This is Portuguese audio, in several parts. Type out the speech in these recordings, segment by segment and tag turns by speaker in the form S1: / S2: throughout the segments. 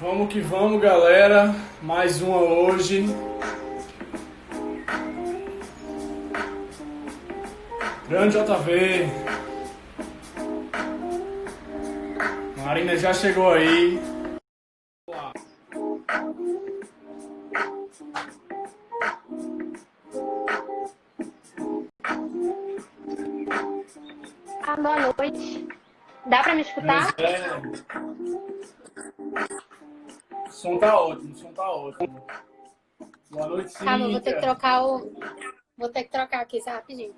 S1: Vamos que vamos, galera. Mais uma hoje. Grande JV. Marina já chegou aí.
S2: Boa noite. Dá pra me
S1: Pois
S2: escutar?
S1: é. O som tá ótimo, o som tá ótimo. Boa noite,
S2: Calma, eu vou ter que
S1: Cíntia.
S2: trocar o. Vou ter que trocar aqui, só rapidinho.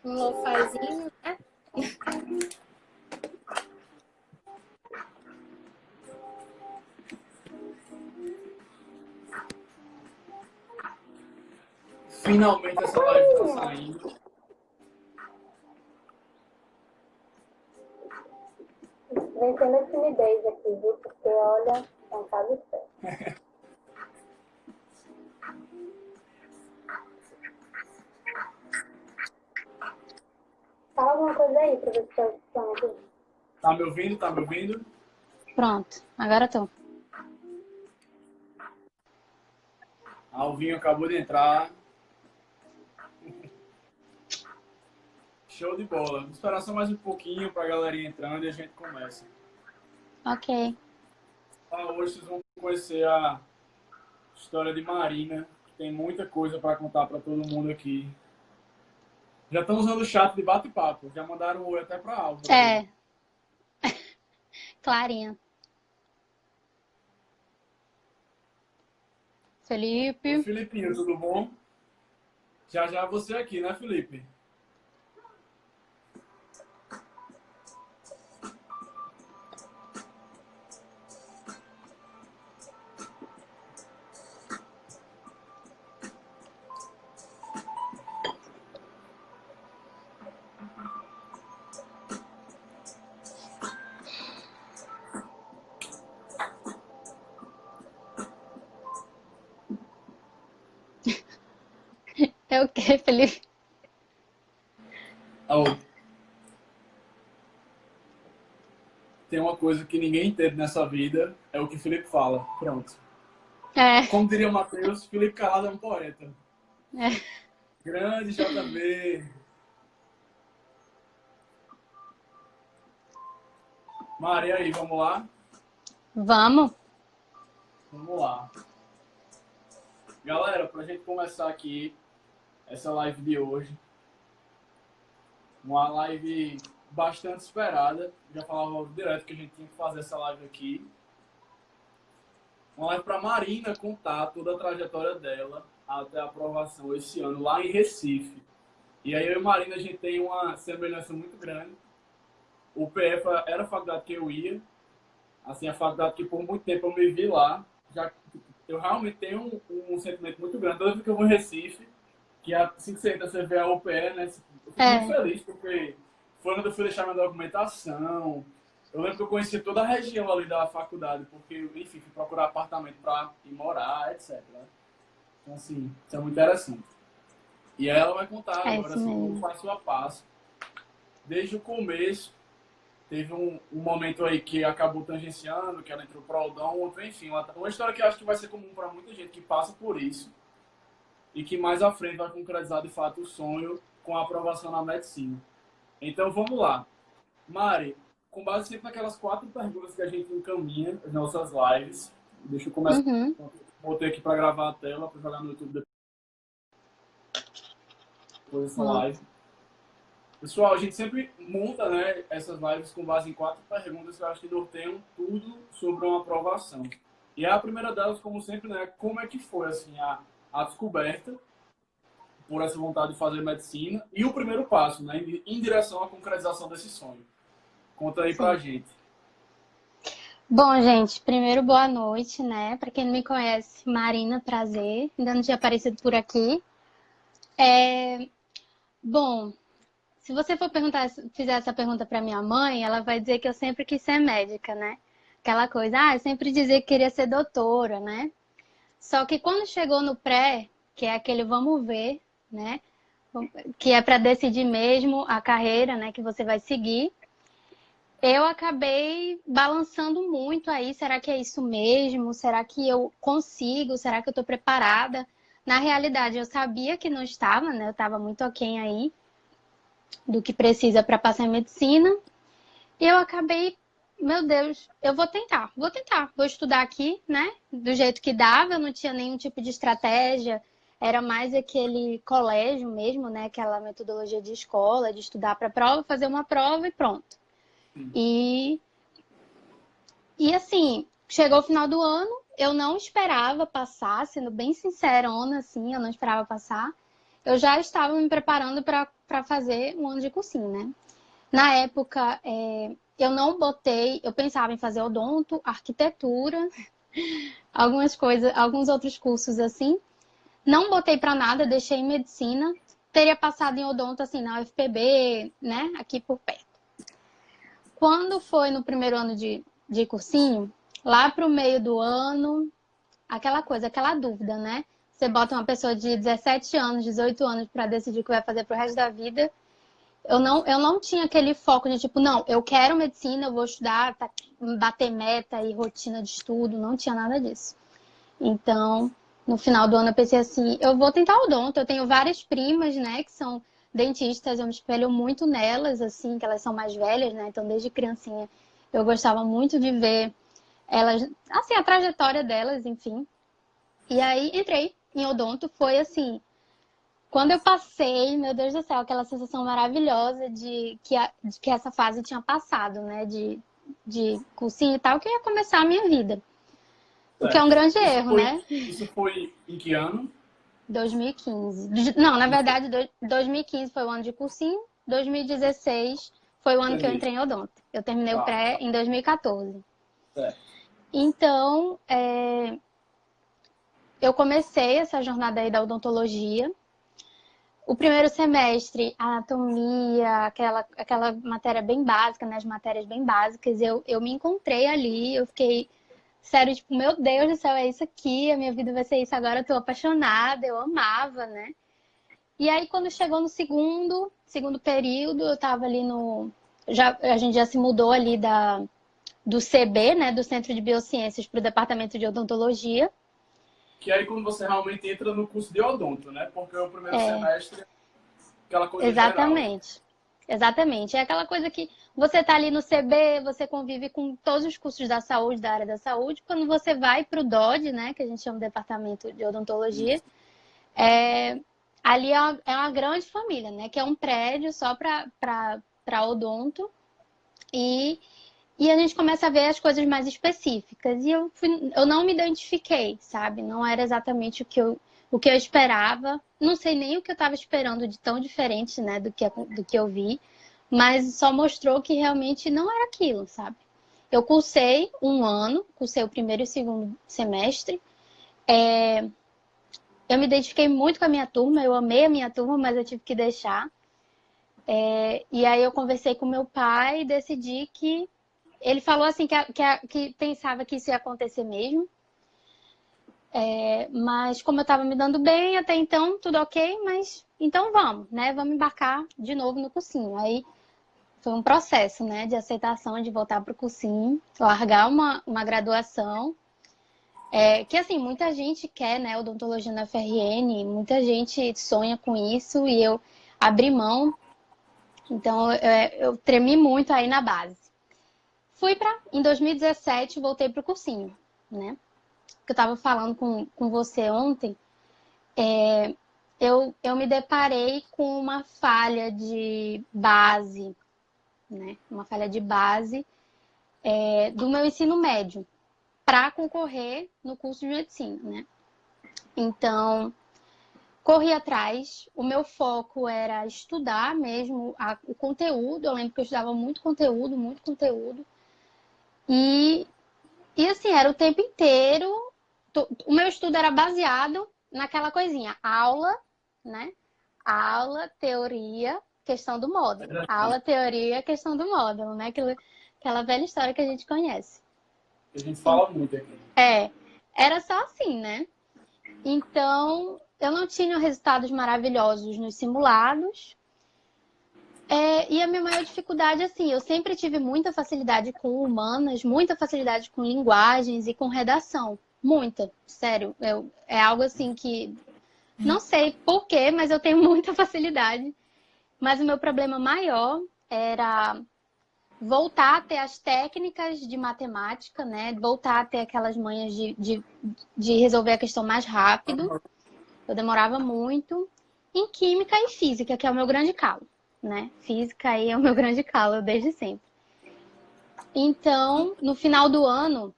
S2: Um lofazinho, né?
S1: Finalmente essa live tá saindo.
S2: Vencendo a timidez aqui, viu? Porque olha, é um caso sério. Fala alguma coisa aí pra ver se tá escutando.
S1: Tá me ouvindo? Tá me ouvindo?
S2: Pronto, agora tô.
S1: Alvinho acabou de entrar. Show de bola. Vou esperar só mais um pouquinho pra galerinha entrando e a gente começa.
S2: Ok.
S1: Hoje vocês vão conhecer a história de Marina, que tem muita coisa para contar para todo mundo aqui. Já estão usando o chat de bate-papo, já mandaram um oi até para a Álvaro aí.
S2: É, Clarinha.
S1: Oi,
S2: Felipe.
S1: Filipinho, tudo bom? Já já você aqui, né, Felipe?
S2: É o quê, Felipe?
S1: Oh, tem uma coisa que ninguém entende nessa vida, é o que Felipe fala. Pronto.
S2: É,
S1: Como diria o Matheus, Felipe Calado é um poeta.
S2: é.
S1: Grande JB. Maria aí, vamos lá?
S2: Vamos.
S1: Vamos lá. Galera, pra gente começar aqui essa live de hoje, uma live bastante esperada. Já falava direto que a gente tinha que fazer essa live aqui. Uma live para Marina contar toda a trajetória dela até a aprovação esse ano lá em Recife. E aí eu e Marina a gente tem uma semelhança muito grande. O PF era a faculdade que eu ia, assim, a faculdade que por muito tempo eu me vi lá. Já, eu realmente tenho um sentimento muito grande. Toda vez que eu vou em Recife, que assim que você entra, você vê a UPE, né? Eu fico muito
S2: É,
S1: feliz, porque foi onde eu fui deixar minha documentação. Eu lembro que eu conheci toda a região ali da faculdade, porque, enfim, fui procurar apartamento para ir morar, etc. Então, assim, isso é muito interessante. E aí ela vai contar
S2: é
S1: agora,
S2: isso
S1: assim, como
S2: mesmo.
S1: passo a passo. Desde o começo, teve um momento aí que acabou tangenciando, que ela entrou para o odonto, enfim, uma história que eu acho que vai ser comum para muita gente que passa por isso e que mais à frente vai concretizar de fato o sonho com a aprovação na medicina. Então vamos lá. Mari, com base sempre naquelas 4 perguntas que a gente encaminha nas nossas lives, deixa eu começar.
S2: Uhum.
S1: Botei aqui para gravar a tela, para jogar no YouTube depois dessa
S2: Ó,
S1: live. Pessoal, a gente sempre monta, né, essas lives com base em 4 perguntas que eu acho que norteiam tudo sobre uma aprovação. E a primeira delas, como sempre, né, como é que foi assim, a descoberta por essa vontade de fazer medicina e o primeiro passo, né, em direção à concretização desse sonho. Conta aí pra
S2: sim.
S1: gente.
S2: Bom, gente, primeiro boa noite, né? Pra quem não me conhece, Marina, prazer. Ainda não tinha aparecido por aqui. Bom, se você for perguntar, fizer essa pergunta pra minha mãe, ela vai dizer que eu sempre quis ser médica, né? Aquela coisa, eu sempre dizia que queria ser doutora, né? Só que quando chegou no pré, que é aquele vamos ver, né? que é para decidir mesmo a carreira, né, que você vai seguir, eu acabei balançando muito aí. Será que é isso mesmo? Será que eu consigo? Será que eu estou preparada? Na realidade, eu sabia que não estava, né? Eu estava muito aquém aí do que precisa para passar em medicina. E eu acabei, meu Deus, eu vou tentar, vou estudar aqui, né? Do jeito que dava, eu não tinha nenhum tipo de estratégia, era mais aquele colégio mesmo, né? Aquela metodologia de escola, de estudar para prova, fazer uma prova e pronto. E, e assim, chegou o final do ano, eu não esperava passar, sendo bem sincerona, assim, eu não esperava passar. Eu já estava me preparando para fazer um ano de cursinho, né? Na época, eu não botei, eu pensava em fazer odonto, arquitetura, algumas coisas, alguns outros cursos assim. Não botei para nada, deixei em medicina. Teria passado em odonto assim na UFPB, né, aqui por perto. Quando foi no primeiro ano de cursinho, lá pro meio do ano, aquela coisa, aquela dúvida, né? Você bota uma pessoa de 17 anos, 18 anos para decidir o que vai fazer pro resto da vida. Eu não tinha aquele foco de tipo, não, eu quero medicina, eu vou estudar, bater meta e rotina de estudo, não tinha nada disso. Então, no final do ano eu pensei assim, eu vou tentar odonto, eu tenho várias primas, né, que são dentistas, eu me espelho muito nelas, assim, que elas são mais velhas, né, então desde criancinha eu gostava muito de ver elas, assim, a trajetória delas, enfim. E aí entrei em odonto, foi assim, quando eu passei, meu Deus do céu, aquela sensação maravilhosa de que essa fase tinha passado, né? De cursinho e tal, que eu ia começar a minha vida. O que é um
S1: Certo.
S2: grande erro, né?
S1: Isso foi em que ano?
S2: 2015. Não, na verdade, 2015 foi o ano de cursinho, 2016 foi o ano que eu
S1: Entendi.
S2: entrei em odonto. Eu terminei o
S1: Tá,
S2: pré
S1: tá.
S2: em 2014.
S1: Certo.
S2: Então, eu comecei essa jornada aí da odontologia. O primeiro semestre, anatomia, aquela matéria bem básica, né? As matérias bem básicas, eu me encontrei ali, eu fiquei, sério, tipo, meu Deus do céu, é isso aqui, a minha vida vai ser isso agora, eu tô apaixonada, eu amava, né? E aí, quando chegou no segundo período, eu tava ali no... a gente já se mudou ali do CB, né? Do Centro de Biociências para o Departamento de Odontologia.
S1: Que aí quando você realmente entra no curso de odonto, né? Porque o primeiro
S2: É,
S1: semestre é aquela coisa geral.
S2: exatamente. Exatamente. É aquela coisa que você tá ali no CB, você convive com todos os cursos da saúde, da área da saúde. Quando você vai para o DOD, né, que a gente chama de Departamento de Odontologia,
S1: Isso.
S2: é, ali é uma grande família, né, que é um prédio só para odonto. E, e a gente começa a ver as coisas mais específicas. E eu não me identifiquei, sabe? Não era exatamente o que eu esperava. Não sei nem o que eu estava esperando de tão diferente, né, do que eu vi. Mas só mostrou que realmente não era aquilo, sabe? Eu cursei um ano, cursei o primeiro e o segundo semestre. Eu me identifiquei muito com a minha turma, eu amei a minha turma, mas eu tive que deixar. E aí eu conversei com meu pai e decidi que ele falou assim que pensava que isso ia acontecer mesmo. Mas como eu estava me dando bem até então, tudo ok, mas então vamos, né? Vamos embarcar de novo no cursinho. Aí foi um processo, né, de aceitação de voltar para o cursinho, largar uma graduação. Que assim, muita gente quer, né, odontologia na FRN, muita gente sonha com isso e eu abri mão. Então eu tremi muito aí na base. Em 2017, voltei para o cursinho, né? Que eu estava falando com você ontem, eu me deparei com uma falha de base, né? Uma falha de base do meu ensino médio para concorrer no curso de medicina, né? Então, corri atrás, o meu foco era estudar mesmo o conteúdo, eu lembro que eu estudava muito conteúdo, muito conteúdo, e assim, era o tempo inteiro. O meu estudo era baseado naquela coisinha, aula, né? Aula, teoria, questão do módulo. Aula, teoria, questão do módulo, né? Aquela velha história que a gente conhece.
S1: A gente fala muito aqui.
S2: Era só assim, né? Então, eu não tinha resultados maravilhosos nos simulados. E a minha maior dificuldade, assim, eu sempre tive muita facilidade com humanas, muita facilidade com linguagens e com redação. Muita, sério. É algo assim que não sei por quê, mas eu tenho muita facilidade. Mas o meu problema maior era voltar a ter as técnicas de matemática, né? Voltar a ter aquelas manhas de resolver a questão mais rápido. Eu demorava muito. Em química e física, que é o meu grande calo, né? Física aí é o meu grande calo desde sempre. Então, no final do ano,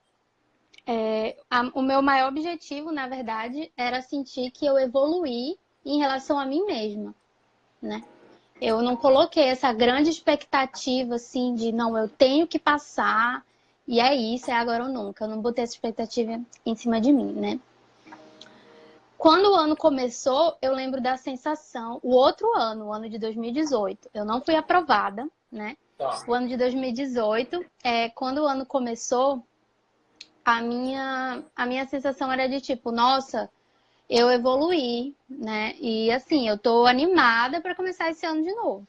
S2: o meu maior objetivo, na verdade, era sentir que eu evoluí em relação a mim mesma, né? Eu não coloquei essa grande expectativa, assim, de não, eu tenho que passar, e é isso, é agora ou nunca. Eu não botei essa expectativa em cima de mim, né? Quando o ano começou, eu lembro da sensação, o outro ano, o ano de 2018, eu não fui aprovada, né?
S1: Tá.
S2: O ano de 2018, quando o ano começou, a minha sensação era de tipo, nossa, eu evoluí, né? E assim, eu tô animada para começar esse ano de novo.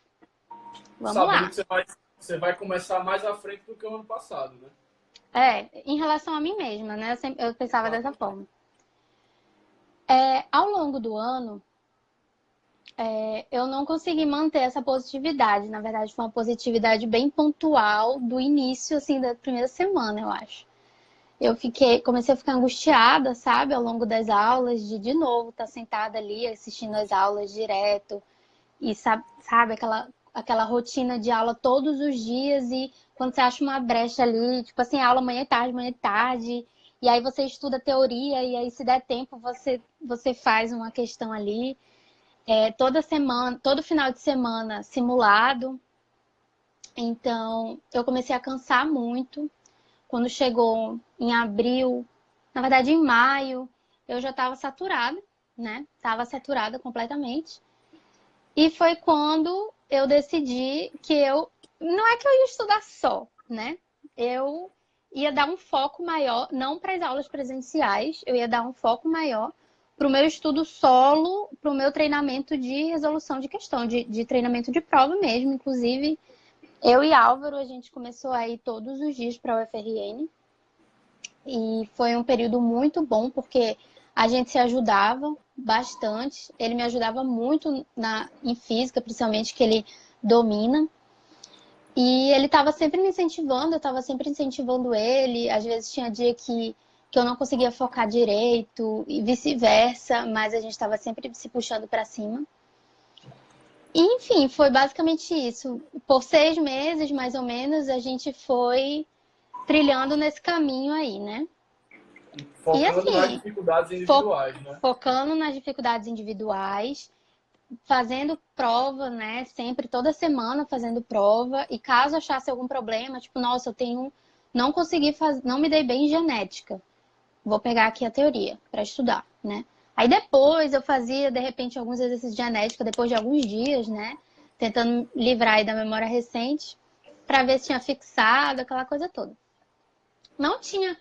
S2: Vamos
S1: Sabendo
S2: lá.
S1: que você vai começar mais à frente do que o ano passado, né?
S2: Em relação a mim mesma, né? Eu pensava
S1: Tá.
S2: dessa forma. Ao longo do ano, eu não consegui manter essa positividade. Na verdade, foi uma positividade bem pontual do início, assim, da primeira semana, eu acho. Comecei a ficar angustiada, sabe, ao longo das aulas, de novo estar sentada ali assistindo as aulas direto e sabe aquela rotina de aula todos os dias e quando você acha uma brecha ali, tipo assim, aula manhã e tarde, e aí você estuda teoria e aí se der tempo você faz uma questão ali, toda semana, todo final de semana simulado. Então, eu comecei a cansar muito. Quando chegou em abril, na verdade em maio, eu já estava saturada, né? Estava saturada completamente. E foi quando eu decidi que não é que eu ia estudar só, né? Eu ia dar um foco maior, não para as aulas presenciais, eu ia dar um foco maior para o meu estudo solo, para o meu treinamento de resolução de questão, de treinamento de prova mesmo. Inclusive, eu e Álvaro, a gente começou a ir todos os dias para a UFRN. E foi um período muito bom, porque a gente se ajudava bastante. Ele me ajudava muito em física, principalmente, que ele domina. E ele estava sempre me incentivando, eu estava sempre incentivando ele. Às vezes tinha dia que eu não conseguia focar direito e vice-versa, mas a gente estava sempre se puxando para cima. E, enfim, foi basicamente isso. Por 6 meses, mais ou menos, a gente foi trilhando nesse caminho aí, né? E
S1: Focando nas
S2: assim,
S1: dificuldades individuais, né?
S2: focando nas dificuldades individuais, fazendo prova, né? Sempre, toda semana fazendo prova. E caso achasse algum problema, tipo, nossa, não consegui fazer, não me dei bem em genética. Vou pegar aqui a teoria para estudar, né? Aí depois eu fazia, de repente, alguns exercícios de genética depois de alguns dias, né? Tentando livrar aí da memória recente, para ver se tinha fixado, aquela coisa toda. Não tinha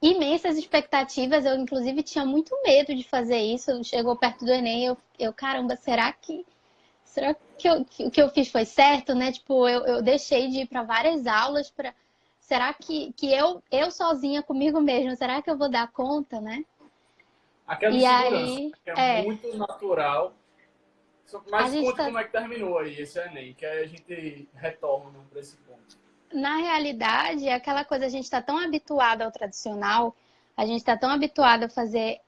S2: imensas expectativas, eu inclusive tinha muito medo de fazer isso. Chegou perto do Enem, caramba, será que o que eu fiz foi certo, né? Tipo, eu deixei de ir para várias aulas para será que eu sozinha comigo mesma, será que eu vou dar conta, né?
S1: Aquela
S2: E
S1: insegurança,
S2: aí,
S1: que é muito natural.
S2: a
S1: Mas
S2: gente
S1: conte
S2: tá
S1: como é que terminou aí esse Enem, que aí a gente retorna para esse ponto.
S2: na realidade, é aquela coisa, a gente está tão habituado ao tradicional, a gente está tão habituado a fazer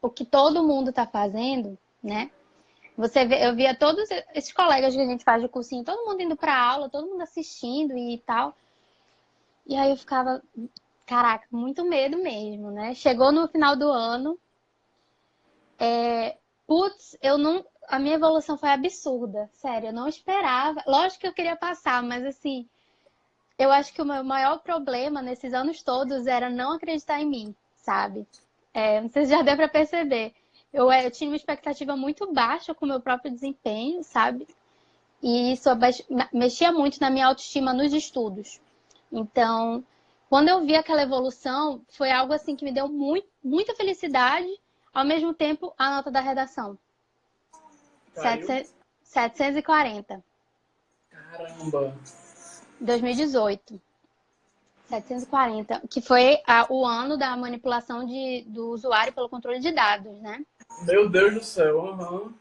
S2: o que todo mundo está fazendo, né? Eu via todos esses colegas que a gente faz de cursinho, todo mundo indo para aula, todo mundo assistindo e tal. E aí eu ficava, caraca, muito medo mesmo, né? Chegou no final do ano, putz, a minha evolução foi absurda, sério, eu não esperava. Lógico que eu queria passar, mas assim, eu acho que o meu maior problema nesses anos todos era não acreditar em mim, sabe? Não sei se já deu para perceber. Eu tinha uma expectativa muito baixa com o meu próprio desempenho, sabe? E isso mexia muito na minha autoestima nos estudos. Então, quando eu vi aquela evolução, foi algo assim que me deu muita felicidade, Ao mesmo tempo, a nota da redação,
S1: Caiu?
S2: 740,
S1: Caramba.
S2: 2018. 740, que foi o ano da manipulação do usuário pelo controle de dados, né?
S1: Meu Deus do céu. Aham.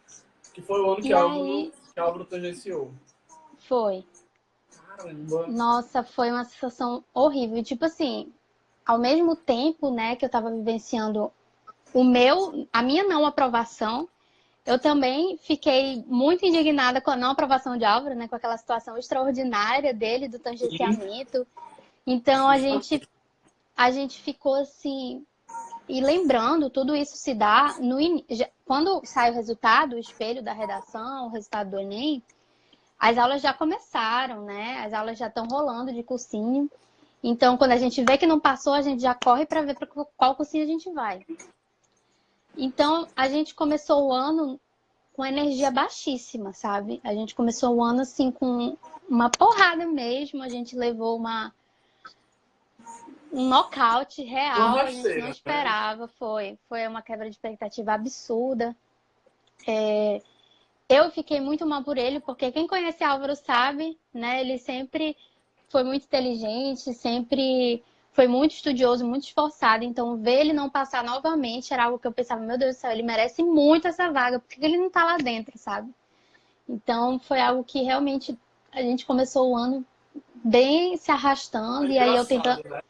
S1: Que foi o ano
S2: E aí,
S1: que Álvaro tangenciou.
S2: foi.
S1: Caramba.
S2: Nossa, foi uma sensação horrível. Tipo assim, ao mesmo tempo, né, que eu tava vivenciando a minha não aprovação, eu também fiquei muito indignada com a não aprovação de Álvaro, né, com aquela situação extraordinária dele, do
S1: Sim.
S2: tangenciamento. Então, a gente ficou assim. E lembrando, tudo isso se dá quando sai o resultado, o espelho da redação, o resultado do Enem, as aulas já começaram, né? As aulas já estão rolando de cursinho. Então, quando a gente vê que não passou, a gente já corre para ver para qual cursinho a gente vai. Então, a gente começou o ano com energia baixíssima, sabe? A gente começou o ano assim com uma porrada mesmo, a gente levou um nocaute
S1: Uma
S2: real, a gente não
S1: rasteira, né?
S2: esperava, foi uma quebra de expectativa absurda. Eu fiquei muito mal por ele, porque quem conhece Álvaro sabe, né? Ele sempre foi muito inteligente, sempre foi muito estudioso, muito esforçado. Então, ver ele não passar novamente era algo que eu pensava, meu Deus do céu, ele merece muito essa vaga, por que ele não tá lá dentro, sabe? Então, foi algo que realmente a gente começou o ano bem se
S1: É
S2: arrastando, e aí eu tentando.
S1: engraçado, né?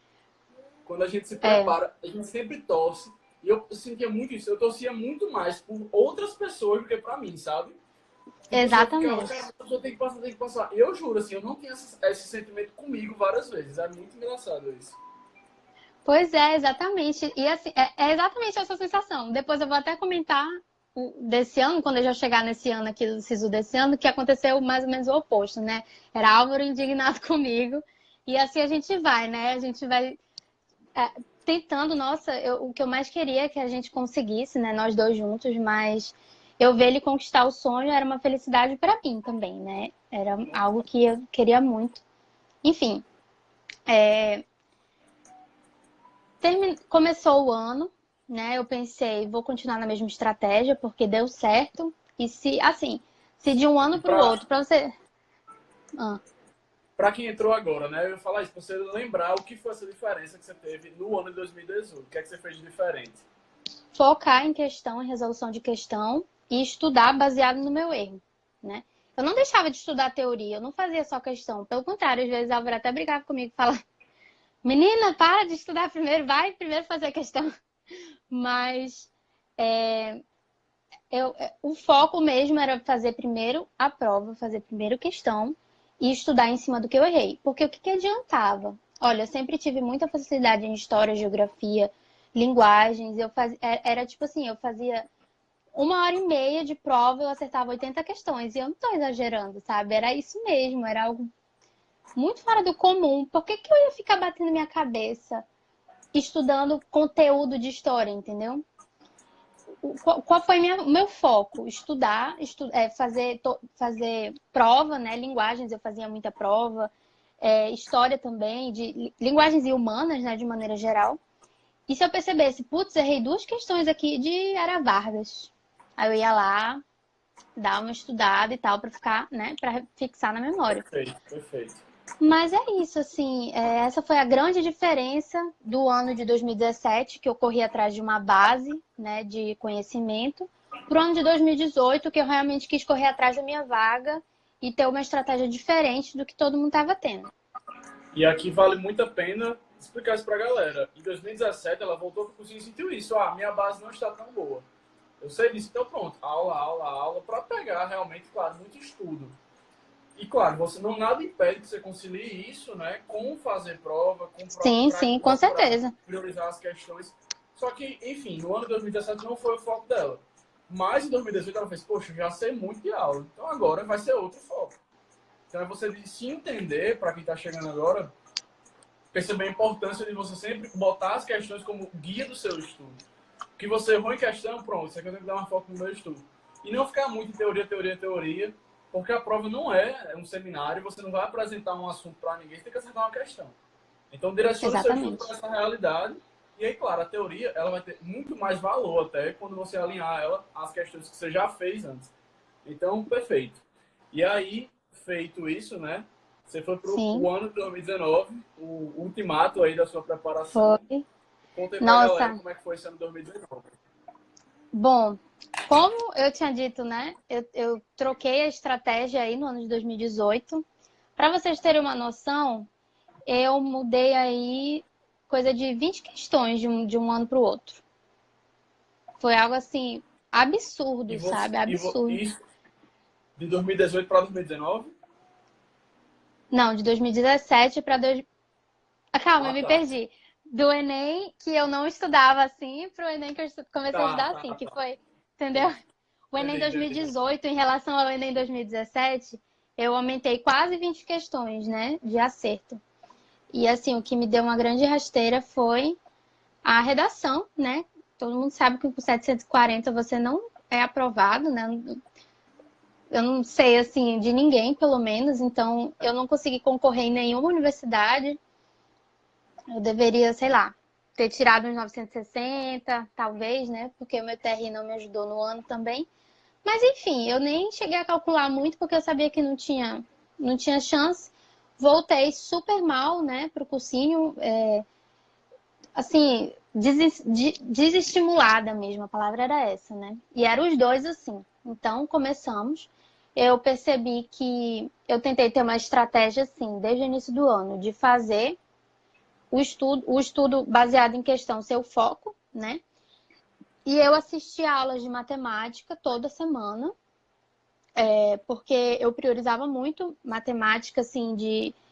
S1: Quando a gente se
S2: É,
S1: prepara, a gente sempre torce. E eu sentia muito isso. Eu torcia muito mais por outras pessoas do que pra mim, sabe? Tipo assim, eu ficava,
S2: exatamente.
S1: cara, a pessoa tem que passar, tem que passar. Eu juro, assim, eu não tinha esse sentimento comigo várias vezes. É muito engraçado isso.
S2: Pois é, exatamente. E assim, é exatamente essa sensação. Depois eu vou até comentar desse ano, quando eu já chegar nesse ano aqui do SISU desse ano, que aconteceu mais ou menos o oposto, né? Era Álvaro indignado comigo. E assim a gente vai, né? A gente vai tentando, nossa, o que eu mais queria é que a gente conseguisse, né? Nós dois juntos, mas eu ver ele conquistar o sonho era uma felicidade para mim também, né? Era algo que eu queria muito. Enfim, começou o ano, né? Eu pensei, vou continuar na mesma estratégia porque deu certo. E se de um
S1: E
S2: ano para o
S1: pra,
S2: outro, para você ah,
S1: pra quem entrou agora, né? Eu ia falar isso, pra você lembrar o que foi essa diferença que você teve no ano de 2018. O que é que você fez de diferente?
S2: focar em questão, em resolução de questão e estudar baseado no meu erro, né? Eu não deixava de estudar teoria, eu não fazia só questão. Pelo contrário, às vezes a Álvaro até brigava comigo, falava, menina, para de estudar primeiro, vai primeiro fazer a questão. Mas o foco mesmo era fazer primeiro a prova, fazer primeiro questão e estudar em cima do que eu errei. Porque o que adiantava? Olha, eu sempre tive muita facilidade em história, geografia, linguagens. Era tipo assim, eu fazia 1h30 de prova, eu acertava 80 questões. E eu não tô exagerando, sabe? Era isso mesmo, era algo muito fora do comum. Por que eu ia ficar batendo minha cabeça estudando conteúdo de história, entendeu? Qual foi o meu foco? Estudar, fazer prova, né? Linguagens, eu fazia muita prova, história também, de linguagens e humanas, né? De maneira geral. E se eu percebesse, putz, errei 2 questões aqui de Era Vargas. Aí eu ia lá, dar uma estudada e tal, para ficar, né? Para fixar na memória.
S1: Perfeito, perfeito.
S2: Mas é isso, assim, essa foi a grande diferença do ano de 2017, que eu corri atrás de uma base, né, de conhecimento, para o ano de 2018, que eu realmente quis correr atrás da minha vaga e ter uma estratégia diferente do que todo mundo estava tendo.
S1: E aqui vale muito a pena explicar isso pra galera. Em 2017, ela voltou pro cursinho e sentiu isso. Ah, minha base não está tão boa. Eu sei disso, então pronto. Aula, aula, aula, para pegar realmente, claro, muito estudo. E claro, você não nada impede que você concilie isso, né, com fazer prova, com
S2: Sim, sim, com
S1: procurar
S2: certeza.
S1: priorizar as questões. Só que, enfim, no ano de 2017 não foi o foco dela. Mas em 2018 ela fez, poxa, eu já sei muito de aula, então agora vai ser outro foco. Então é você se entender, para quem está chegando agora, perceber a importância de você sempre botar as questões como guia do seu estudo. Que você errou em questão, pronto, isso aqui eu tenho que dar uma foco no meu estudo. E não ficar muito em teoria, teoria, teoria, porque a prova não é um seminário, você não vai apresentar um assunto para ninguém, você tem que acertar uma questão. Então direcione o seu estudo para
S2: Exatamente.
S1: essa realidade E aí, claro, a teoria ela vai ter muito mais valor até quando você alinhar ela às questões que você já fez antes. Então, perfeito. E aí, feito isso, né? Você foi para
S2: Sim,
S1: o ano de 2019, o ultimato aí da sua preparação.
S2: foi.
S1: Conta aí pra galera
S2: Nossa,
S1: como é que foi esse ano 2019.
S2: bom, como eu tinha dito, né? Eu troquei a estratégia aí no ano de 2018. Para vocês terem uma noção, eu mudei aí coisa de 20 questões de um ano para o outro. Foi algo assim,
S1: E
S2: absurdo,
S1: você,
S2: sabe? Absurdo.
S1: isso de 2018 para 2019?
S2: Não, de 2017 para calma, eu
S1: Ah,
S2: me
S1: tá.
S2: perdi. Do Enem, que eu não estudava assim, pro Enem que eu comecei a
S1: Tá,
S2: estudar
S1: tá,
S2: assim, que
S1: tá.
S2: foi, entendeu?
S1: Entendi,
S2: O Enem
S1: entendi.
S2: 2018, em relação ao Enem 2017, eu aumentei quase 20 questões, né, de acerto. E assim, o que me deu uma grande rasteira foi a redação, né? Todo mundo sabe que com 740 você não é aprovado, né? Eu não sei, assim, de ninguém, pelo menos. Então, eu não consegui concorrer em nenhuma universidade. Eu deveria, sei lá, ter tirado uns 960, talvez, né? Porque o meu TRI não me ajudou no ano também. Mas enfim, eu nem cheguei a calcular muito porque eu sabia que não tinha chance. Voltei super mal, né, pro cursinho, assim, desestimulada mesmo, a palavra era essa, né? E eram os dois assim. Então começamos. Eu percebi que eu tentei ter uma estratégia assim, desde o início do ano, de fazer o estudo baseado em questão ser o foco, né? E eu assisti aulas de matemática toda semana, porque eu priorizava muito matemática, assim,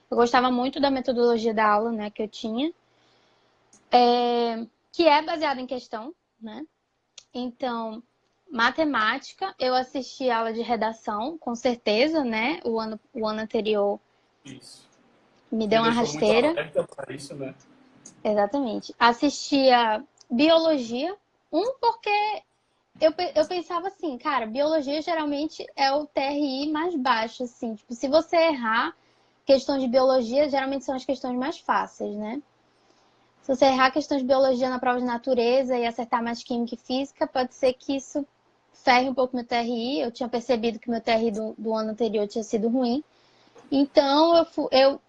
S2: eu gostava muito da metodologia da aula, né, que eu tinha, que é baseada em questão, né? Então, matemática, eu assisti aula de redação, com certeza, né? O ano anterior
S1: Isso.
S2: me
S1: Me
S2: deu uma
S1: deixou muito
S2: rasteira,
S1: alerta para isso, né?
S2: exatamente. Assistia biologia, porque eu pensava assim, cara, biologia geralmente é o TRI mais baixo, assim. Tipo, se você errar questões de biologia, geralmente são as questões mais fáceis, né? Se você errar questões de biologia na prova de natureza e acertar mais química e física, pode ser que isso ferre um pouco meu TRI. Eu tinha percebido que meu TRI do ano anterior tinha sido ruim. Então,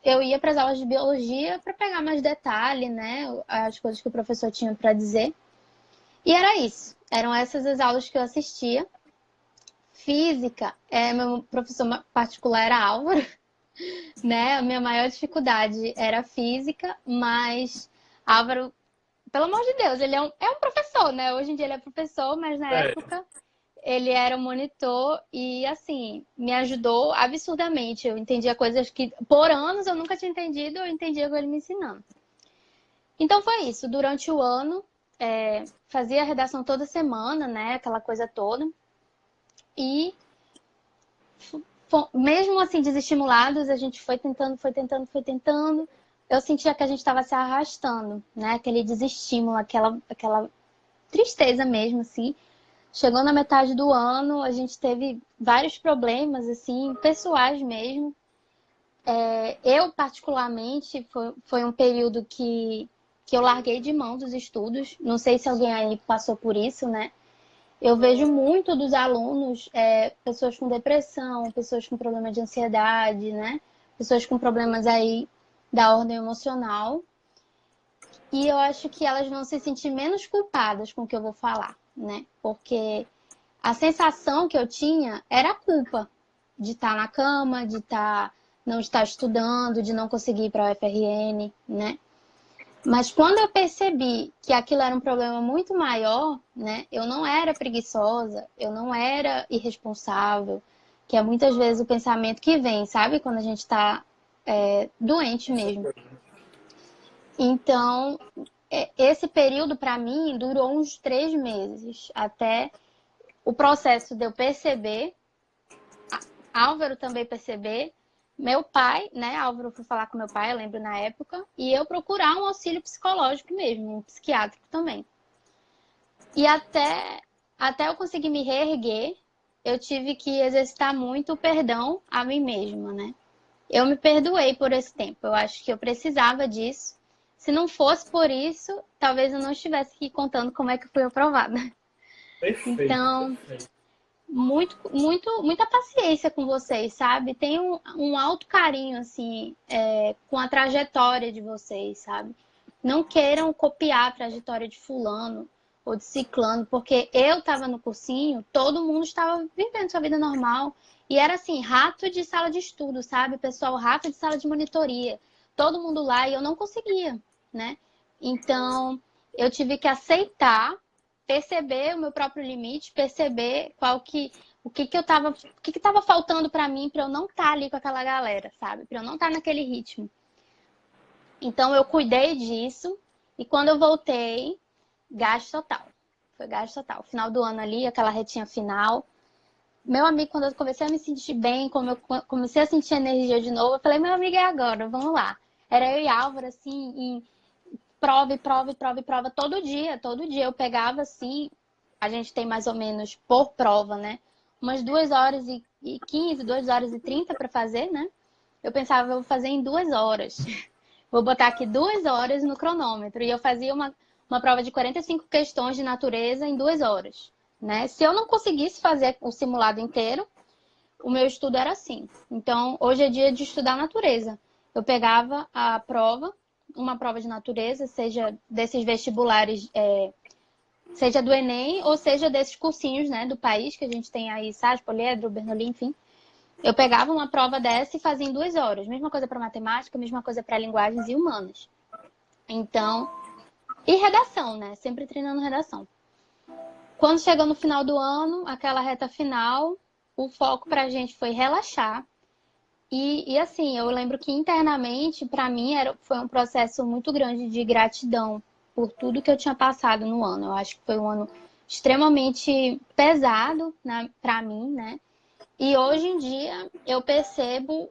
S2: eu ia para as aulas de biologia para pegar mais detalhe, né? As coisas que o professor tinha para dizer. E era isso. Eram essas as aulas que eu assistia. Física, meu professor particular era Álvaro, né? A minha maior dificuldade era física, mas Álvaro, pelo amor de Deus, ele é um professor, né? Hoje em dia ele é professor, mas na
S1: É,
S2: época ele era um monitor e, assim, me ajudou absurdamente. Eu entendia coisas que, por anos, eu nunca tinha entendido, eu entendia com ele me ensinando. Então foi isso. Durante o ano, fazia a redação toda semana, né? Aquela coisa toda. E mesmo assim, desestimulados, a gente foi tentando, foi tentando, foi tentando. Eu sentia que a gente estava se arrastando, né? Aquele desestímulo, aquela tristeza mesmo, assim. Chegou na metade do ano, a gente teve vários problemas, assim, pessoais mesmo. Eu, particularmente, foi um período que eu larguei de mão dos estudos. Não sei se alguém aí passou por isso, né? Eu vejo muito dos alunos, pessoas com depressão, pessoas com problema de ansiedade, né? Pessoas com problemas aí da ordem emocional. E eu acho que elas vão se sentir menos culpadas com o que eu vou falar, né? Porque a sensação que eu tinha era a culpa de estar na cama, não estar estudando, de não conseguir ir para a UFRN, né? Mas quando eu percebi que aquilo era um problema muito maior, né? Eu não era preguiçosa, eu não era irresponsável, que é muitas vezes o pensamento que vem, sabe? Quando a gente está doente mesmo. Então, esse período para mim durou uns 3 meses, até o processo de eu perceber, Álvaro também perceber, meu pai, né? Álvaro foi falar com meu pai, eu lembro na época, e eu procurar um auxílio psicológico mesmo, um psiquiátrico também. E até eu conseguir me reerguer, eu tive que exercitar muito o perdão a mim mesma, né? Eu me perdoei por esse tempo. Eu acho que eu precisava disso. Se não fosse por isso, talvez eu não estivesse aqui contando como é que eu fui aprovada.
S1: Perfeito,
S2: Então,
S1: perfeito.
S2: muita paciência com vocês, sabe? Tem um alto carinho, assim, com a trajetória de vocês, sabe? Não queiram copiar a trajetória de fulano ou de ciclano, porque eu estava no cursinho, todo mundo estava vivendo sua vida normal. E era assim, rato de sala de estudo, sabe? Pessoal, rato de sala de monitoria. Todo mundo lá e eu não conseguia, né? Então, eu tive que aceitar, perceber o meu próprio limite, perceber o que que tava faltando para mim para eu não estar ali com aquela galera, sabe? Para eu não estar naquele ritmo. Então eu cuidei disso e quando eu voltei, gasto total. Foi gasto total. Final do ano ali, aquela retinha final. Meu amigo, quando eu comecei a me sentir bem, como eu comecei a sentir energia de novo, eu falei, meu amigo, é agora, vamos lá. Era eu e Álvaro, assim, em prova, e prova, e prova, e prova, todo dia. Todo dia eu pegava, assim, a gente tem mais ou menos por prova, né? Umas 2h15, 2h30 para fazer, né? Eu pensava, eu vou fazer em 2 horas. Vou botar aqui 2 horas no cronômetro. E eu fazia uma prova de 45 questões de natureza em 2 horas. Né? Se eu não conseguisse fazer o simulado inteiro, o meu estudo era assim. Então, hoje é dia de estudar natureza. Eu pegava a prova, uma prova de natureza, seja desses vestibulares, seja do Enem, ou seja desses cursinhos, né, do país, que a gente tem aí, SAS, Poliedro, Bernoulli, enfim. Eu pegava uma prova dessa e fazia em 2 horas. Mesma coisa para matemática, mesma coisa para linguagens e humanas. Então, e redação, né? Sempre treinando redação. Quando chegou no final do ano, aquela reta final, o foco para a gente foi relaxar. E assim, eu lembro que internamente, para mim, foi um processo muito grande de gratidão por tudo que eu tinha passado no ano. Eu acho que foi um ano extremamente pesado, né, para mim, né? E hoje em dia eu percebo,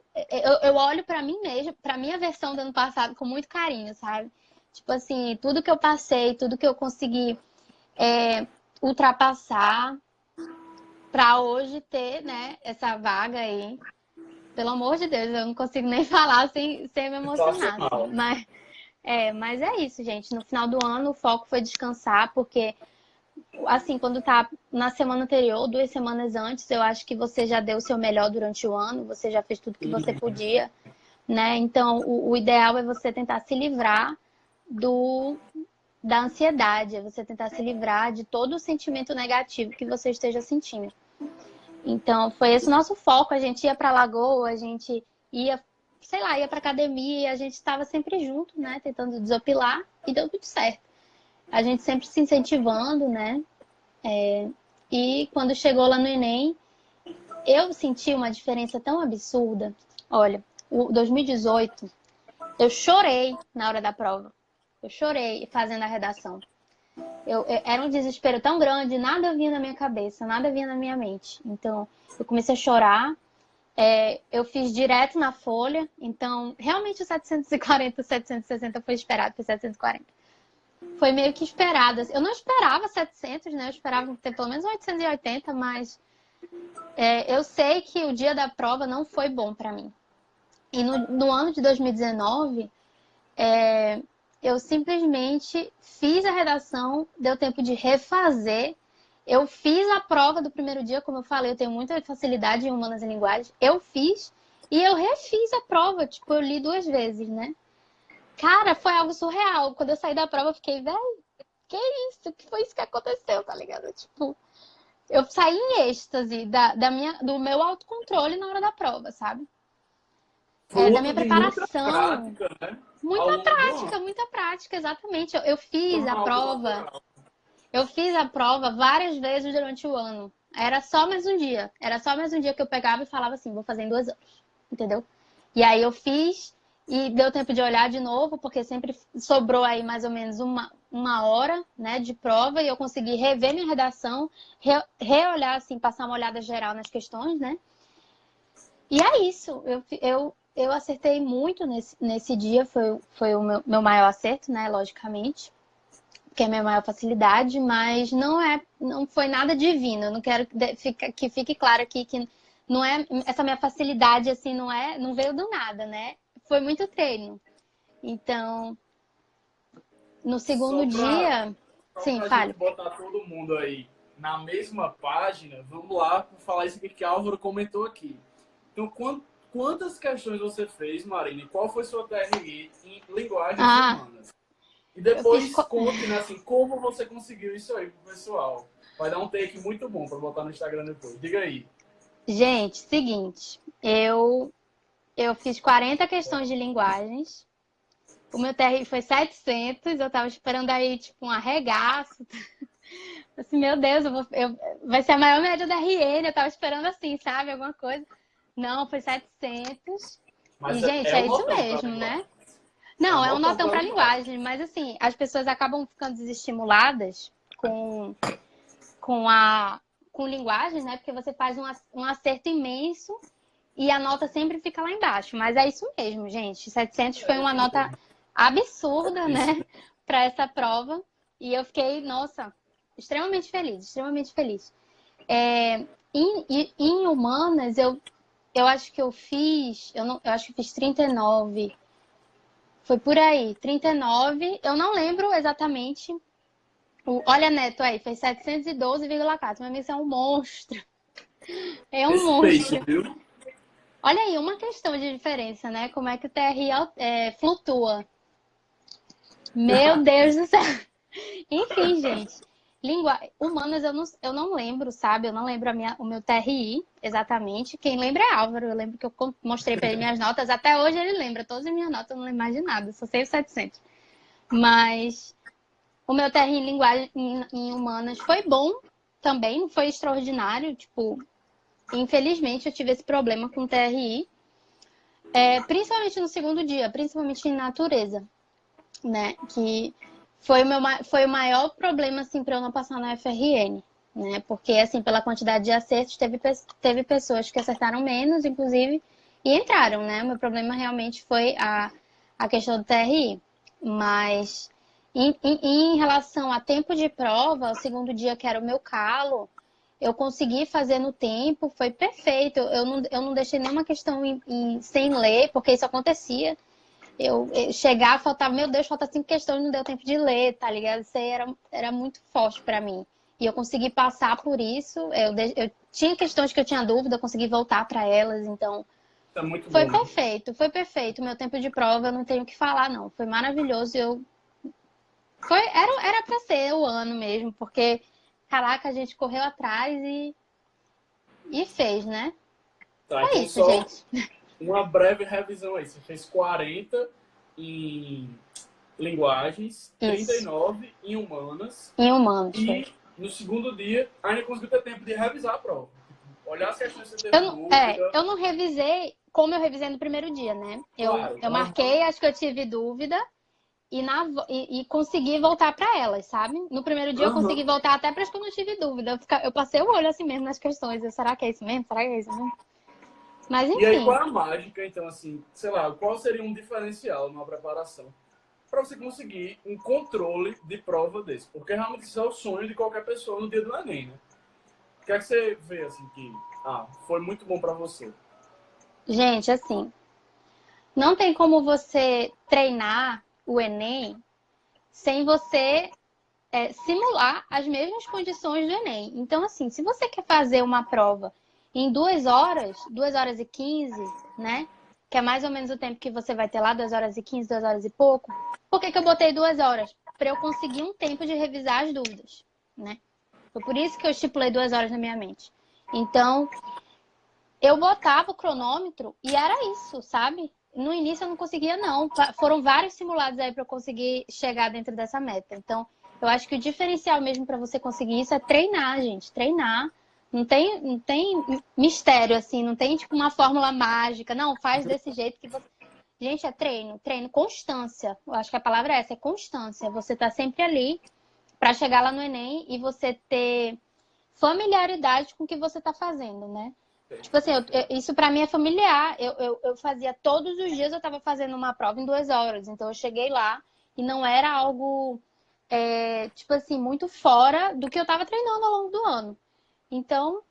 S2: eu olho pra mim mesma, pra minha versão do ano passado com muito carinho, sabe? Tipo assim, tudo que eu passei, tudo que eu consegui ultrapassar pra hoje ter, né, essa vaga aí. Pelo amor de Deus, eu não consigo nem falar sem me emocionar, assim.
S1: Situacional.
S2: Mas é isso, gente. No final do ano o foco foi descansar, porque assim, quando tá na semana anterior, 2 semanas antes, eu acho que você já deu o seu melhor durante o ano, você já fez tudo que você podia, né? Então, o ideal é você tentar se livrar da ansiedade, é você tentar se livrar de todo o sentimento negativo que você esteja sentindo. Então, foi esse o nosso foco. A gente ia pra lagoa, a gente ia, sei lá, ia pra academia, a gente estava sempre junto, né? Tentando desopilar e deu tudo certo. A gente sempre se incentivando, né? E quando chegou lá no Enem, eu senti uma diferença tão absurda. Olha, o 2018, eu chorei na hora da prova. Eu chorei fazendo a redação. Era um desespero tão grande, nada vinha na minha cabeça, nada vinha na minha mente. Então, eu comecei a chorar. Eu fiz direto na folha. Então, realmente o 740, 760 foi esperado, foi 740. Foi meio que esperado. Eu não esperava 700, né? Eu esperava ter pelo menos 880, mas eu sei que o dia da prova não foi bom para mim. E no ano de 2019, eu simplesmente fiz a redação, deu tempo de refazer. Eu fiz a prova do primeiro dia, como eu falei, eu tenho muita facilidade em humanas e linguagens. Eu fiz e eu refiz a prova, tipo, eu li 2 vezes, né? Cara, foi algo surreal. Quando eu saí da prova, eu fiquei, velho, que isso? Que foi isso que aconteceu, tá ligado? Tipo, eu saí em êxtase do meu autocontrole na hora da prova, sabe? Da
S1: Fruto
S2: minha
S1: de muita
S2: preparação.
S1: prática, né? Ao longo do ano.
S2: Muita prática, exatamente. Eu fiz a
S1: Torna algo
S2: prova.
S1: natural.
S2: Eu fiz a prova várias vezes durante o ano. Era só mais um dia. Era só mais um dia que eu pegava e falava assim, vou fazer em 2 anos. Entendeu? E aí eu fiz e deu tempo de olhar de novo, porque sempre sobrou aí mais ou menos uma hora, né, de prova, e eu consegui rever minha redação, reolhar, assim, passar uma olhada geral nas questões, né? E é isso. Eu acertei muito nesse dia, foi o meu maior acerto, né, logicamente, que é a minha maior facilidade, mas não foi nada divino. Eu não quero que fique claro aqui que não é essa minha facilidade assim, não veio do nada, né? Foi muito treino. Então, No
S1: Só
S2: segundo
S1: para
S2: dia,
S1: só
S2: sim,
S1: pra gente
S2: fale.
S1: botar todo mundo aí na mesma página, vamos lá falar isso aqui que Álvaro comentou aqui. Então, quantas questões você fez, Marina? E qual foi sua TRI em linguagens
S2: Ah,
S1: humanas? E
S2: eu fiz.
S1: depois conte, né, assim, como você conseguiu isso aí pro pessoal. Vai dar um take muito bom para botar no Instagram depois. Diga aí.
S2: Gente, seguinte, eu fiz 40 questões de linguagens. O meu TRI foi 700, eu tava esperando aí, tipo, um arregaço. Assim, meu Deus, vai ser a maior média da RN, eu tava esperando assim, sabe? Alguma coisa. Não, foi 700. E,
S1: Mas
S2: gente,
S1: é
S2: é
S1: um
S2: isso
S1: notão para
S2: mesmo, né?
S1: linguagem. É um
S2: Não, é um
S1: notão
S2: notão
S1: para
S2: para
S1: linguagem.
S2: linguagem, mas assim, as pessoas acabam ficando desestimuladas com a com linguagem, né? Porque você faz um acerto imenso e a nota sempre fica lá embaixo. Mas é isso mesmo, gente. 700 foi
S1: É
S2: uma
S1: isso
S2: nota
S1: mesmo.
S2: absurda,
S1: Isso.
S2: né? Para essa prova. E eu fiquei, nossa, extremamente feliz, extremamente feliz. Em humanas, eu acho que eu fiz, eu acho que fiz 39. Foi por aí, 39. Eu não lembro exatamente. Olha, Neto aí, fez 712,4. Meu amigo, isso é um monstro. É um
S1: Respeito,
S2: monstro.
S1: viu?
S2: Olha aí, uma questão de diferença, né? Como é que o TRI flutua. Meu Deus do céu. Enfim, gente. Humanas eu não lembro, sabe? Eu não lembro o meu TRI exatamente. Quem lembra é Álvaro. Eu lembro que eu mostrei para ele minhas notas. Até hoje ele lembra todas as minhas notas. Eu não lembro mais de nada. Só sei os 700. Mas o meu TRI em linguagem em humanas foi bom também. Não foi extraordinário. Tipo, infelizmente eu tive esse problema com o TRI. Principalmente no segundo dia. Principalmente em natureza, né? Que foi o maior problema, assim, para eu não passar na FRN, né? Porque, assim, pela quantidade de acertos, teve pessoas que acertaram menos, inclusive, e entraram, né? O meu problema realmente foi a questão do TRI. Mas, em relação a tempo de prova, o segundo dia, que era o meu calo, eu consegui fazer no tempo, foi perfeito. Eu não deixei nenhuma questão sem ler, porque isso acontecia. Eu chegar, faltava, meu Deus, falta 5 questões, não deu tempo de ler, tá ligado? Isso aí era muito forte pra mim. E eu consegui passar por isso. Eu tinha questões que eu tinha dúvida, eu consegui voltar pra elas. Então,
S1: Isso é muito
S2: foi
S1: bom, né?
S2: perfeito, foi perfeito. Meu tempo de prova, eu não tenho o que falar, não. Foi maravilhoso. Era pra ser o ano mesmo, porque, caraca, a gente correu atrás e fez, né?
S1: Tá,
S2: É
S1: então
S2: isso,
S1: só
S2: gente.
S1: uma breve revisão aí. Você fez 40 em linguagens,
S2: Isso.
S1: 39 em humanas
S2: Em humanos, foi.
S1: e no segundo dia ainda conseguiu ter tempo de revisar a prova. Olhar as questões que você
S2: Eu
S1: teve
S2: não,
S1: dúvida.
S2: eu não revisei como eu revisei no primeiro dia, né?
S1: Claro,
S2: Eu
S1: normal.
S2: marquei, acho que eu tive dúvida e consegui voltar para elas, sabe? No primeiro dia eu consegui
S1: Aham.
S2: voltar até para as que eu não tive dúvida. Eu passei o olho assim mesmo nas questões. Será que é isso mesmo? Será que é isso mesmo? Mas
S1: E aí, qual
S2: enfim,
S1: é a mágica, então, assim, sei lá, qual seria um diferencial numa preparação para você conseguir um controle de prova desse? Porque realmente isso é o sonho de qualquer pessoa no dia do Enem, né? O que é que você vê, assim, que foi muito bom para você?
S2: gente, assim, não tem como você treinar o Enem sem você simular as mesmas condições do Enem. Então, assim, se você quer fazer uma prova em 2 horas, 2 horas e 15, né? Que é mais ou menos o tempo que você vai ter lá, 2 horas e 15, 2 horas e pouco. Por que eu botei 2 horas? Para eu conseguir um tempo de revisar as dúvidas, né? Foi por isso que eu estipulei 2 horas na minha mente. Então, eu botava o cronômetro e era isso, sabe? No início eu não conseguia, não. Foram vários simulados aí para eu conseguir chegar dentro dessa meta. Então, eu acho que o diferencial mesmo para você conseguir isso é treinar, gente. Treinar. Não tem mistério, assim, não tem tipo uma fórmula mágica. Não, faz desse jeito que você. Gente, é treino, treino, constância. Eu acho que a palavra é essa, é constância. Você tá sempre ali para chegar lá no Enem e você ter familiaridade com o que você tá fazendo, né? Tipo assim, isso pra mim é familiar. Eu fazia todos os dias, eu tava fazendo uma prova em 2 horas. Então eu cheguei lá e não era algo, tipo assim, muito fora do que eu tava treinando ao longo do ano. Então,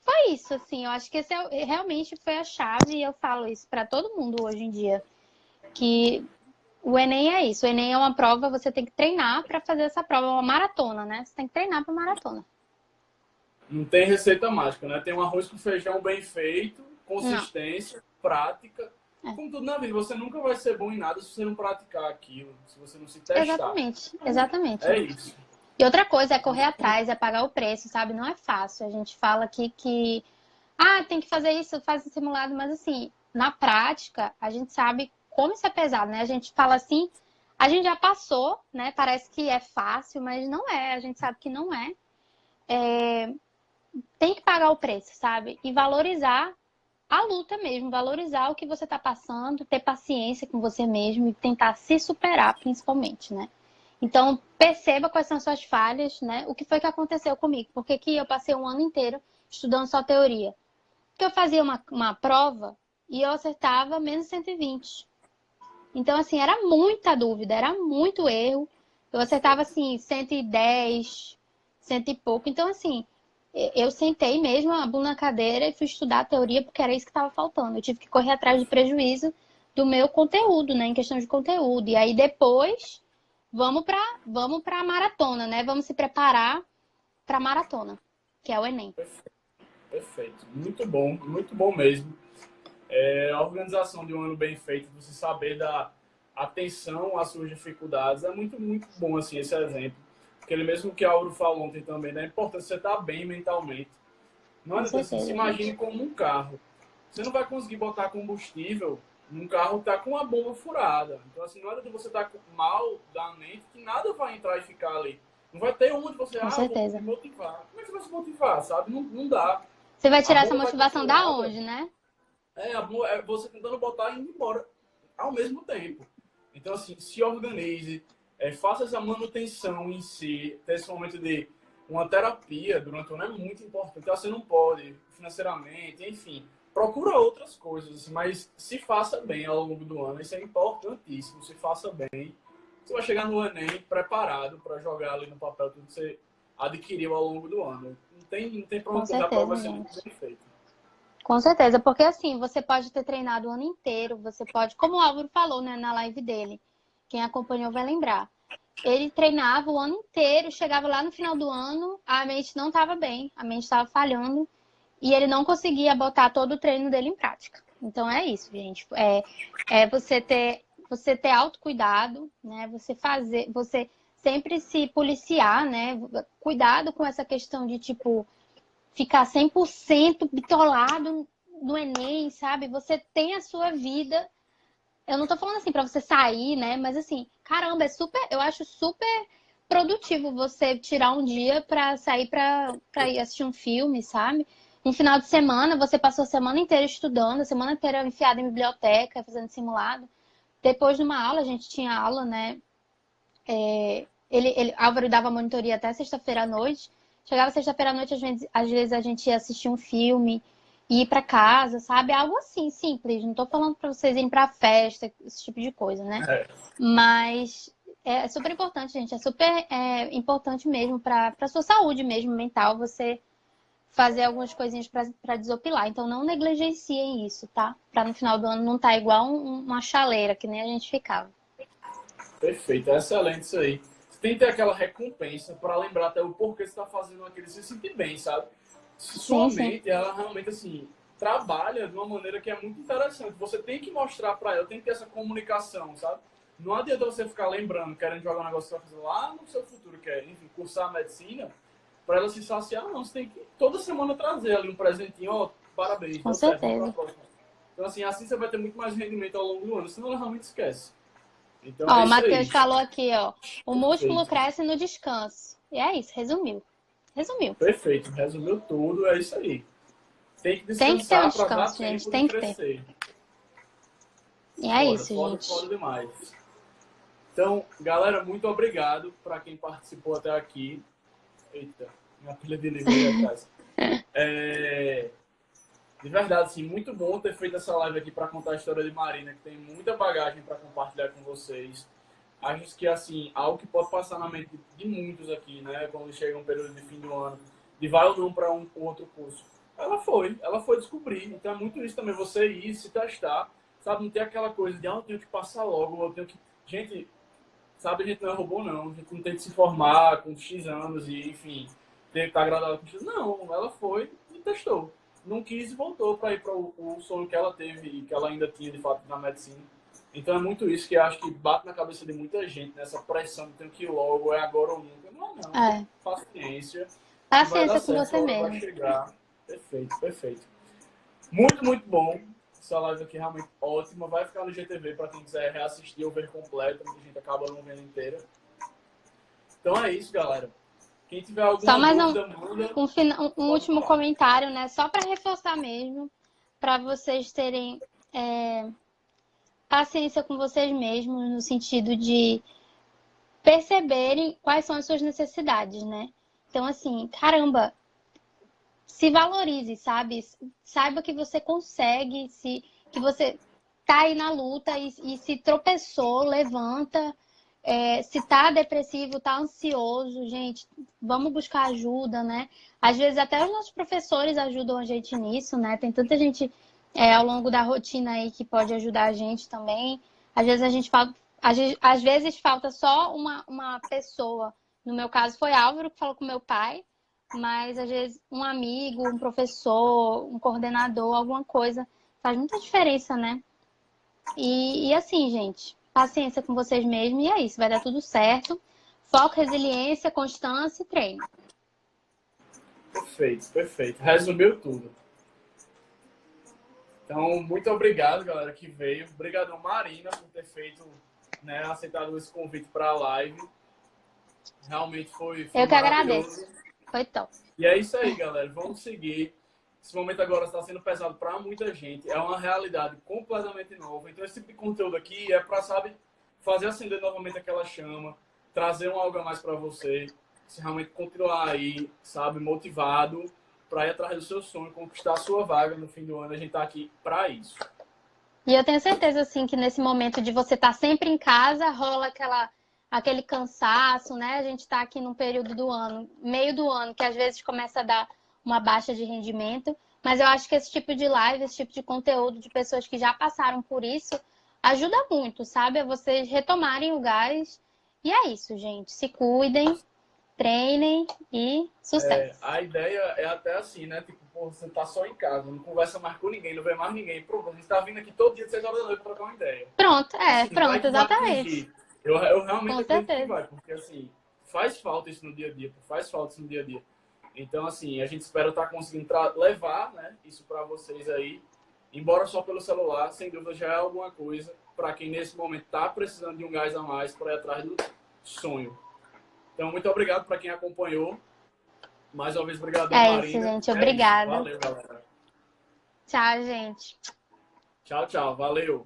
S2: foi isso, assim. Eu acho que realmente foi a chave e eu falo isso pra todo mundo hoje em dia. Que O Enem é isso. O Enem é uma prova, você tem que treinar para fazer essa prova, é uma maratona, né? Você tem que treinar para maratona.
S1: Não tem receita mágica, né? Tem um arroz com feijão bem feito,
S2: Não.
S1: consistência, prática.
S2: É.
S1: Como tudo na vida, você nunca vai ser bom em nada se você não praticar aquilo, se você não se testar.
S2: Exatamente, exatamente.
S1: É isso.
S2: E outra coisa é correr atrás, é pagar o preço, sabe? Não é fácil. A gente fala aqui que, tem que fazer isso, faz esse simulado, mas assim, na prática, a gente sabe como isso é pesado, né? A gente fala assim, a gente já passou, né? Parece que é fácil, mas não é. A gente sabe que não é. Tem que pagar o preço, sabe? E valorizar a luta mesmo, valorizar o que você está passando, ter paciência com você mesmo e tentar se superar, principalmente, né? Então, perceba quais são suas falhas, né? O que foi que aconteceu comigo? Por que que eu passei um ano inteiro estudando só teoria? Porque eu fazia uma prova e eu acertava menos 120. Então, assim, era muita dúvida, era muito erro. Eu acertava, assim, 110, cento e pouco. Então, assim, eu sentei mesmo a bunda na cadeira e fui estudar a teoria porque era isso que estava faltando. Eu tive que correr atrás do prejuízo do meu conteúdo, né? Em questão de conteúdo. E aí, depois, vamos para a maratona, né? Vamos se preparar para a maratona, que é o Enem.
S1: Perfeito. Muito bom mesmo. A organização de um ano bem feito, você saber dar atenção às suas dificuldades, é muito, muito bom, assim, esse exemplo. Aquele mesmo que a Auro falou ontem também, da importância de você estar bem mentalmente. Não
S2: Com
S1: adianta, assim,
S2: certeza,
S1: se
S2: gente.
S1: imagine como um carro. Você não vai conseguir botar combustível num carro que está com uma bomba furada. Então, assim, não adianta você estar mal da mente que nada vai entrar e ficar ali. Não vai ter onde você,
S2: Com
S1: vou me
S2: certeza.
S1: motivar. Como é que você vai se motivar, sabe? Não dá.
S2: Você vai
S1: A
S2: tirar essa
S1: bomba vai estar
S2: motivação da
S1: furada.
S2: onde, né?
S1: É você tentando botar e indo embora ao mesmo tempo. Então, assim, se organize, faça essa manutenção em si, ter esse momento de uma terapia durante o ano é muito importante. Então, você não pode, financeiramente, enfim, procura outras coisas, mas se faça bem ao longo do ano, isso é importantíssimo, se faça bem. Você vai chegar no Enem preparado para jogar ali no papel tudo que você adquiriu ao longo do ano. Não tem para
S2: Com
S1: onde correr, a prova
S2: certeza,
S1: vai ser muito
S2: gente.
S1: bem feita.
S2: Com certeza, porque assim, você pode ter treinado o ano inteiro, você pode, como o Álvaro falou, né, na live dele, quem acompanhou vai lembrar. Ele treinava o ano inteiro, chegava lá no final do ano, a mente não estava bem, a mente estava falhando e ele não conseguia botar todo o treino dele em prática. Então é isso, gente. É você ter autocuidado, né? Você sempre se policiar, né? Cuidado com essa questão de tipo ficar 100% bitolado no Enem, sabe? Você tem a sua vida. Eu não tô falando assim pra você sair, né? Mas assim, caramba, eu acho super produtivo você tirar um dia pra sair pra ir assistir um filme, sabe? Um final de semana, você passou a semana inteira estudando, a semana inteira enfiada em biblioteca, fazendo simulado. Depois de uma aula, a gente tinha aula, né? Álvaro dava monitoria até sexta-feira à noite. Chegava sexta-feira à noite, às vezes a gente ia assistir um filme, ir para casa, sabe? Algo assim, simples. Não tô falando para vocês irem para festa, esse tipo de coisa, né?
S1: É,
S2: Mas é super importante, gente. É super importante mesmo para sua saúde mesmo mental, você fazer algumas coisinhas para desopilar. Então não negligenciem isso, tá? Para no final do ano não estar igual uma chaleira, que nem a gente ficava.
S1: perfeito, é excelente isso aí. Você tem que ter aquela recompensa para lembrar até o porquê você está fazendo aquilo e se sentir bem, sabe? Sua
S2: Sim, sim.
S1: mente, ela realmente, assim, trabalha de uma maneira que é muito interessante. Você tem que mostrar para ela, tem que ter essa comunicação, sabe? Não adianta você ficar lembrando, querendo jogar um negócio que você vai fazer lá no seu futuro, que é, enfim, cursar medicina, para ela se saciar, não. Você tem que toda semana trazer ali um presentinho, ó, parabéns,
S2: Com
S1: deu certo, vamos para a
S2: certeza.
S1: próxima. Então, assim você vai ter muito mais rendimento ao longo do ano, senão ela realmente esquece. Então é
S2: Ó, o
S1: isso
S2: Matheus
S1: aí.
S2: falou aqui, ó. O músculo
S1: Perfeito.
S2: cresce no descanso. E é isso, resumiu. Resumiu.
S1: Perfeito. Resumiu tudo, é isso aí. Tem que
S2: Tem que ter um
S1: descansar para dar
S2: descanso, gente.
S1: tempo de
S2: Tem que ter.
S1: crescer.
S2: E é
S1: Foda,
S2: isso,
S1: foda, foda
S2: gente.
S1: demais. Então, galera, muito obrigado para quem participou até aqui. Eita, minha pilha de livro aí atrás. De verdade, assim, muito bom ter feito essa live aqui para contar a história de Marina, que tem muita bagagem para compartilhar com vocês. Acho que, assim, algo que pode passar na mente de muitos aqui, né, quando chega um período de fim do ano, de vai ou não para um outro curso. Ela foi descobrir. Então é muito isso também, você ir, se testar, sabe, não ter aquela coisa de, eu tenho que passar logo, eu tenho que Gente, sabe, a gente não é robô, não. A gente não tem que se formar com X anos e, enfim, tem que estar agradado com X. Não, ela foi e testou. Não quis e voltou para ir para o sonho que ela teve e que ela ainda tinha, de fato, na medicina. Então é muito isso que eu acho que bate na cabeça de muita gente, nessa pressão de ter que ir logo, é agora ou nunca. Não, não.
S2: É.
S1: Paciência. Que vai dar
S2: Paciência com
S1: certo,
S2: você
S1: a hora vai
S2: mesmo.
S1: chegar. Perfeito, perfeito. Muito, muito bom. Essa live aqui é realmente ótima. Vai ficar no GTV para quem quiser reassistir ou ver completa. Muita gente acaba não vendo inteira. Então é isso, galera. Quem tiver
S2: Só
S1: alguma
S2: mais
S1: dúvida, manda.
S2: um último
S1: Falar.
S2: comentário, né? Só para reforçar mesmo, para vocês terem paciência com vocês mesmos, no sentido de perceberem quais são as suas necessidades, né? Então, assim, caramba, se valorize, sabe? Saiba que você consegue, que você tá aí na luta e se tropeçou, levanta. Se tá depressivo, tá ansioso, gente, vamos buscar ajuda, né? Às vezes até os nossos professores ajudam a gente nisso, né? Tem tanta gente ao longo da rotina aí que pode ajudar a gente também. Às vezes a gente fala, às vezes falta só uma pessoa. No meu caso foi Álvaro que falou com meu pai, mas às vezes um amigo, um professor, um coordenador, alguma coisa faz muita diferença, né? E assim, gente, paciência com vocês mesmos e é isso, vai dar tudo certo. Foco, resiliência, constância e treino.
S1: Perfeito, perfeito. Resumiu tudo. Então, muito obrigado, galera, que veio. Obrigadão, Marina, por ter feito, né, aceitado esse convite para a live. Realmente foi
S2: Eu que
S1: maravilhoso.
S2: agradeço. Foi top.
S1: E é isso aí, galera. Vamos seguir. Esse momento agora está sendo pesado para muita gente. É uma realidade completamente nova. Então, esse tipo de conteúdo aqui é para, sabe, fazer acender novamente aquela chama, trazer um algo a mais para você, se realmente continuar aí, sabe, motivado para ir atrás do seu sonho, conquistar a sua vaga no fim do ano. A gente está aqui para isso.
S2: E eu tenho certeza, assim, que nesse momento de você estar sempre em casa, rola aquele cansaço, né? A gente está aqui num período do ano, meio do ano, que às vezes começa a dar uma baixa de rendimento. Mas eu acho que esse tipo de live, esse tipo de conteúdo de pessoas que já passaram por isso, ajuda muito, sabe? A vocês retomarem o gás. E é isso, gente. Se cuidem, treinem e sucesso.
S1: A ideia é até assim, né? Tipo, pô, você tá só em casa, não conversa mais com ninguém, não vê mais ninguém. Pô, a gente tá vindo aqui todo dia, 6 horas da noite, pra trocar uma ideia.
S2: Pronto,
S1: Assim, vai
S2: pronto,
S1: que vai
S2: exatamente.
S1: atingir. Eu realmente
S2: Com
S1: acredito que
S2: certeza.
S1: vai, porque assim, faz falta isso no dia a dia, faz falta isso no dia a dia. Então, assim, a gente espera estar conseguindo levar, né, isso para vocês aí. Embora só pelo celular, sem dúvida já é alguma coisa para quem nesse momento está precisando de um gás a mais para ir atrás do sonho. Então, muito obrigado para quem acompanhou. Mais uma vez, obrigado,
S2: É isso,
S1: Marina.
S2: gente.
S1: É isso.
S2: Obrigada.
S1: Valeu, galera.
S2: Tchau, gente.
S1: Tchau, tchau. Valeu.